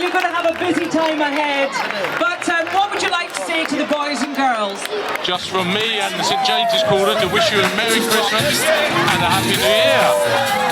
you're going to have a busy time ahead. But what would you like to say to the boys and girls? Just from me and the St James's Quarter to wish you a Merry Christmas and a Happy New Year.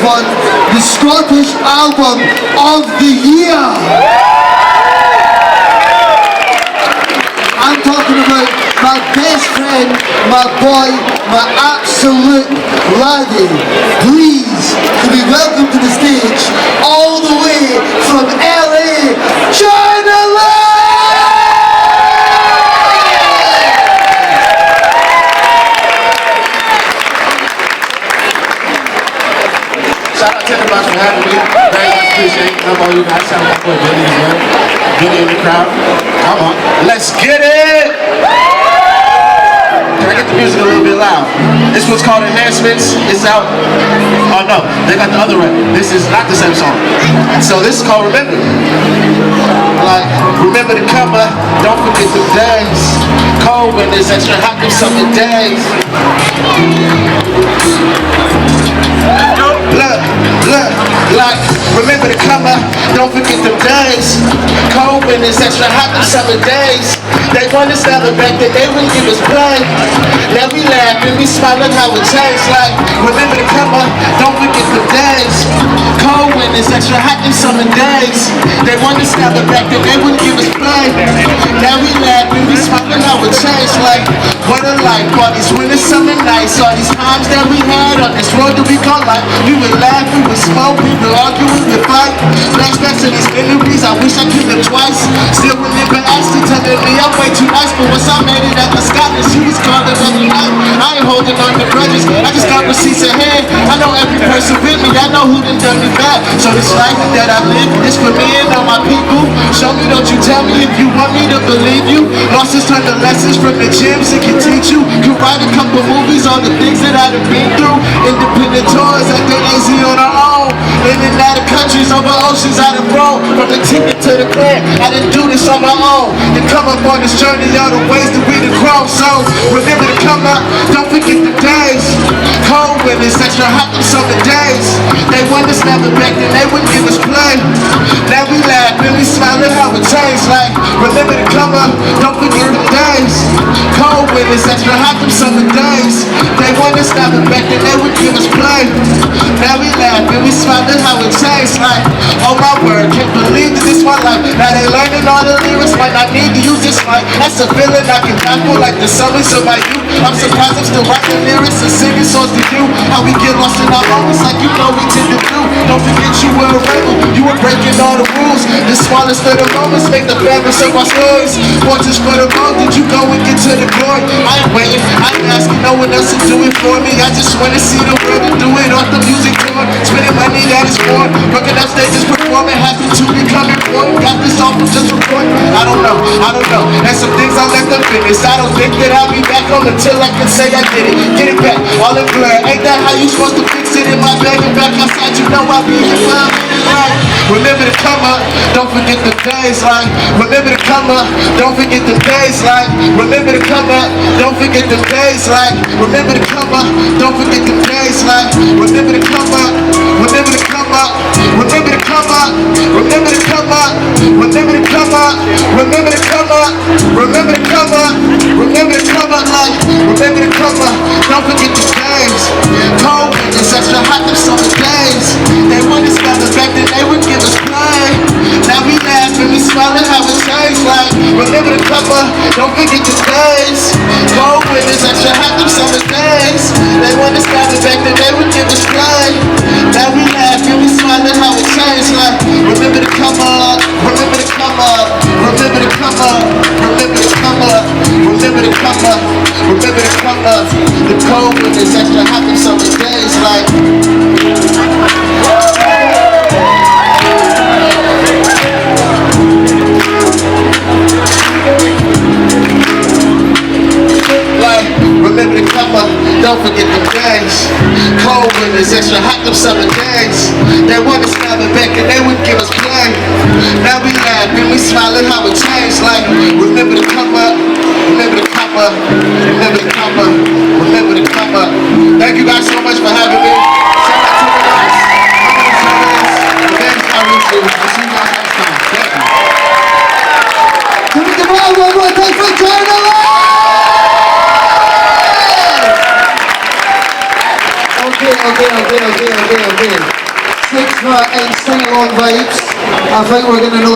Won the Scottish Album of the Year. I'm talking about my best friend, my boy, my absolute laddie. Please, to be welcome to the stage, all the way from LA, China. Shout out to everybody for having me. Very much appreciate it. Love all you guys. Shout out to Billy as well. Billy in the crowd. Come on. Let's get it! Can I get the music a little bit loud? This one's called Enhancements. It's out. Oh no, they got the other one. This is not the same song. So this is called Remember. Like, remember the cover. Don't forget the days. Cold when it's extra hot them summer days. Look, like, remember the cover, don't forget them days. Cold when it's extra hot them summer days. They want us never back that they wouldn't give us play. Now we laugh and we smile at how it changed. Like, remember the cover, don't forget them days. Cold when it's extra hot them summer days. They want us never back that they wouldn't give us play. Now we laugh and we smile at how it changed. Like, what a life, all these winter, summer nights, all these times that we had on this road that we call life. We would laugh, we would smoke, we would argue, we would fight. Flashbacks to these memories, I wish I could live twice. Still remember Ashley telling me I'm way too nice, but once I made it out of Scotland, she was calling every night. I ain't holding on to grudges, I just got receipts ahead. I know every person with me, I know who done me bad. So this life that I live is for me and all my people. Show me, don't you tell me if you want me to believe you. Losses turn to lessons from the gyms and can teach you. Could write a couple movies on the things that I've been through. Independent tours at the AZ on our own. In and out of countries, over oceans, I done rolled. From the ticket to the clan, I didn't do this on my own. And come up on this journey, all the ways that we done grown. So remember to come up, don't forget the days. Cold when it's extra hot them summer days. They want us never back then, they wouldn't give us play. Now we laugh and we smile at how it changed. Like, remember to come up, don't forget the days. Cold when it's extra hot them summer days. They want us never back then, they wouldn't give us play. Now we laugh and we smile at how it changed. Like, oh my word, can't believe that this my life. Now they learning all the lyrics, might not need to use this mic. That's a feeling I can die for, like the summers of my youth. I'm surprised I'm still writing lyrics and singing songs to you. How we get lost in our moments like you know we tend to do. Don't forget you were a rebel, you were breaking all the rules. The smallest of the moments make the fabrics of our stories. Fortunes for the road, did you go and get to the glory? I ain't waiting, I ain't asking no one else to do it for me. I just wanna see the world and do it off the music tour. Spending money that is born, working up stages, performing, happy to become important. Got this off from just recording. I don't know. And some things I left unfinished. I don't think that I'll be back home until I can say I did it. Get it back, all in blur. Ain't that how you supposed to fix it in my bag and back outside? You know I'll be here for a minute, right? Remember to come up, don't forget the days, like. Remember to come up, don't forget the days, like. Remember to come up, don't forget the days, like. Remember to come up, don't forget the days, like. Remember to come up, remember to come up, remember to come up, remember to come up, remember to come up, remember to come up, remember to come up, remember to come up, like. Remember to come up, don't forget the days. Cold when it's extra hot them summer days. They want us never back then, they would give us play. Now we laugh and we smile at how it changed. Like, remember to come up, don't forget the days. Cold when it's extra hot them summer days. They want us never back then, they would give us play. Now we laugh and we smile at how it changed. Like, remember to come up, remember to come up, remember to come up, remember to come up, remember to come up, remember to come up. The cold when it's extra hot them summer days. Like, remember to come up, don't forget the days. Cold when it's extra hot them summer days. They wanna stab it back and they wouldn't give us play. Now we laugh and we smile at how it changed. Like, remember to come up, remember to come up, remember to come up, remember to come up. Thank you guys so much for having me. Shout out to the guys. I'll see you guys next time. Thank you. Give me the ball one more time for China! Okay. 6 and sing-along vibes. I think we're gonna know.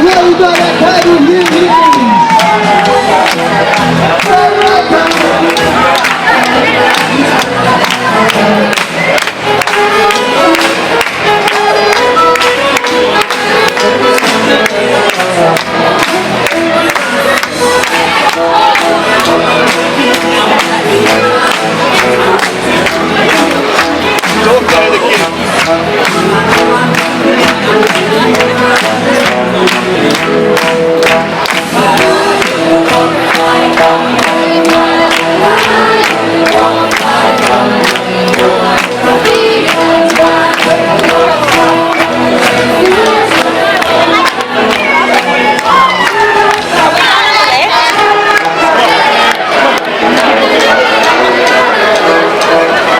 Well done,